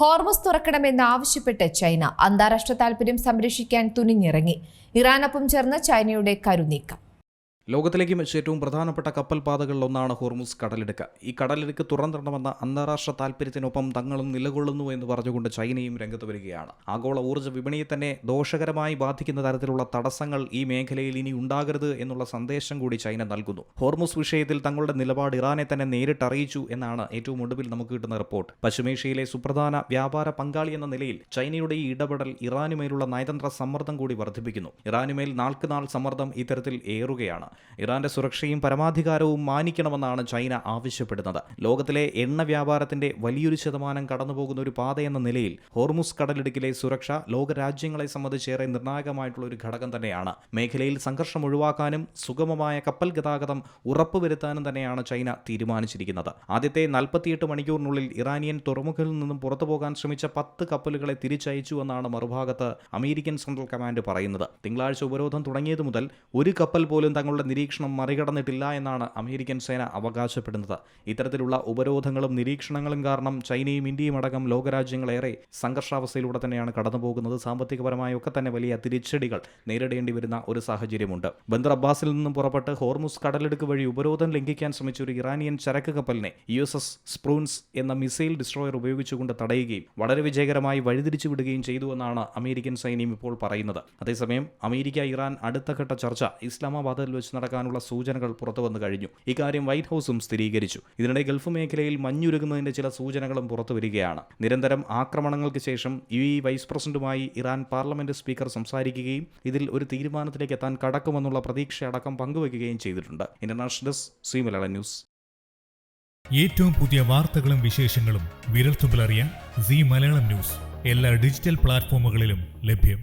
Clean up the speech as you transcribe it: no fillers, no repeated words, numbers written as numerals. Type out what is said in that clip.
Hormuz തുറക്കണമെന്ന് ആവശ്യപ്പെട്ട് China അന്താരാഷ്ട്ര താൽപര്യം സംരക്ഷിക്കാൻ തുനിഞ്ഞിറങ്ങി. ഇറാനൊപ്പം ചേർന്ന് ചൈനയുടെ കരുനീക്കം. ലോകത്തിലേക്ക് വെച്ച് ഏറ്റവും പ്രധാനപ്പെട്ട കപ്പൽ പാതകളിലൊന്നാണ് ഹോർമുസ് കടലിടുക്ക്. ഈ കടലിടുക്ക് തുറന്നിടണമെന്ന അന്താരാഷ്ട്ര താൽപര്യത്തിനൊപ്പം തങ്ങളും നിലകൊള്ളുന്നു എന്ന് പറഞ്ഞുകൊണ്ട് ചൈനയും രംഗത്ത് വരികയാണ്. ആഗോള ഊർജ്ജ വിപണിയെ തന്നെ ദോഷകരമായി ബാധിക്കുന്ന തരത്തിലുള്ള തടസ്സങ്ങൾ ഈ മേഖലയിൽ ഇനി ഉണ്ടാകരുത് എന്നുള്ള സന്ദേശം കൂടി ചൈന നൽകുന്നു. ഹോർമുസ് വിഷയത്തിൽ തങ്ങളുടെ നിലപാട് ഇറാനെ തന്നെ നേരിട്ട് അറിയിച്ചു എന്നാണ് ഏറ്റവും ഒടുവിൽ നമുക്ക് കിട്ടുന്ന റിപ്പോർട്ട്. പശ്ചിമേഷ്യയിലെ സുപ്രധാന വ്യാപാര പങ്കാളി എന്ന നിലയിൽ ചൈനയുടെ ഈ ഇടപെടൽ ഇറാനുമേലുള്ള നയതന്ത്ര സമ്മർദ്ദം കൂടി വർദ്ധിപ്പിക്കുന്നു. ഇറാനുമേൽ നാൾക്ക് നാൾ സമ്മർദ്ദം ഇത്തരത്തിൽ ഏറുകയാണ്. ഇറാന്റെ സുരക്ഷയും പരമാധികാരവും മാനിക്കണമെന്നാണ് ചൈന ആവശ്യപ്പെടുന്നത്. ലോകത്തിലെ എണ്ണ വ്യാപാരത്തിന്റെ വലിയൊരു ശതമാനം കടന്നുപോകുന്ന ഒരു പാതയെന്ന നിലയിൽ ഹോർമുസ് കടലിടുക്കിലെ സുരക്ഷ ലോകരാജ്യങ്ങളെ സംബന്ധിച്ചേറെ നിർണായകമായിട്ടുള്ള ഒരു ഘടകം തന്നെയാണ്. മേഖലയിൽ സംഘർഷം ഒഴിവാക്കാനും സുഗമമായ കപ്പൽ ഗതാഗതം ഉറപ്പുവരുത്താനും തന്നെയാണ് ചൈന തീരുമാനിച്ചിരിക്കുന്നത്. ആദ്യത്തെ 48 മണിക്കൂറിനുള്ളിൽ ഇറാനിയൻ തുറമുഖത്തിൽ നിന്നും പുറത്തുപോകാൻ ശ്രമിച്ച 10 കപ്പലുകളെ തിരിച്ചയച്ചു എന്നാണ് മറുഭാഗത്ത് അമേരിക്കൻ സെൻട്രൽ കമാൻഡ് പറയുന്നത്. തിങ്കളാഴ്ച ഉപരോധം തുടങ്ങിയതു മുതൽ ഒരു കപ്പൽ പോലും തങ്ങളുടെ നിരീക്ഷണം മറികടന്നിട്ടില്ല എന്നാണ് അമേരിക്കൻ സേന അവകാശപ്പെടുന്നത്. ഇത്തരത്തിലുള്ള ഉപരോധങ്ങളും നിരീക്ഷണങ്ങളും കാരണം ചൈനയും ഇന്ത്യയും അടക്കം ലോകരാജ്യങ്ങളേറെ സംഘർഷാവസ്ഥയിലൂടെ തന്നെയാണ് കടന്നുപോകുന്നത്. സാമ്പത്തികപരമായൊക്കെ തന്നെ വലിയ തിരിച്ചടികൾ നേരിടേണ്ടി വരുന്ന ഒരു സാഹചര്യമുണ്ട്. ബന്ദർ അബ്ബാസിൽ നിന്നും പുറപ്പെട്ട് ഹോർമുസ് കടലിടുക്ക് വഴി ഉപരോധം ലംഘിക്കാൻ ശ്രമിച്ച ഒരു ഇറാനിയൻ ചരക്ക് കപ്പലിനെ USS സ്പ്രൂൻസ് എന്ന മിസൈൽ ഡിസ്ട്രോയർ ഉപയോഗിച്ചുകൊണ്ട് തടയുകയും വളരെ വിജയകരമായി വഴിതിരിച്ചു വിടുകയും ചെയ്തുവെന്നാണ് അമേരിക്കൻ സൈന്യം ഇപ്പോൾ പറയുന്നത്. അതേസമയം അമേരിക്ക ഇറാൻ അടുത്തഘട്ട ചർച്ച ഇസ്ലാമാബാദിൽ വെച്ച് നടക്കാനുള്ള സൂചനകൾ പുറത്തുവന്നു കഴിഞ്ഞു. ഇക്കാര്യം വൈറ്റ് ഹൌസും സ്ഥിരീകരിച്ചു. ഇതിനിടെ ഗൾഫ് മേഖലയിൽ മഞ്ഞുരുകുന്നതിന്റെ ചില സൂചനകളും പുറത്തുവരികയാണ്. നിരന്തരം ആക്രമണങ്ങൾക്ക് ശേഷം വൈസ് പ്രസിഡന്റുമായി ഇറാൻ പാർലമെന്റ് സ്പീക്കർ സംസാരിക്കുകയും ഇതിൽ ഒരു തീരുമാനത്തിലേക്ക് എത്താൻ കടക്കുമെന്നുള്ള പ്രതീക്ഷയടക്കം പങ്കുവയ്ക്കുകയും ചെയ്തിട്ടുണ്ട്. International desk C Malayalam news. ഏറ്റവും പുതിയ വാർത്തകളും വിശേഷങ്ങളും വിരൽത്തുമ്പിലറിയാൻ സി മലയാളം ന്യൂസ് എല്ലാ ഡിജിറ്റൽ പ്ലാറ്റ്ഫോമുകളിലും ലഭ്യം.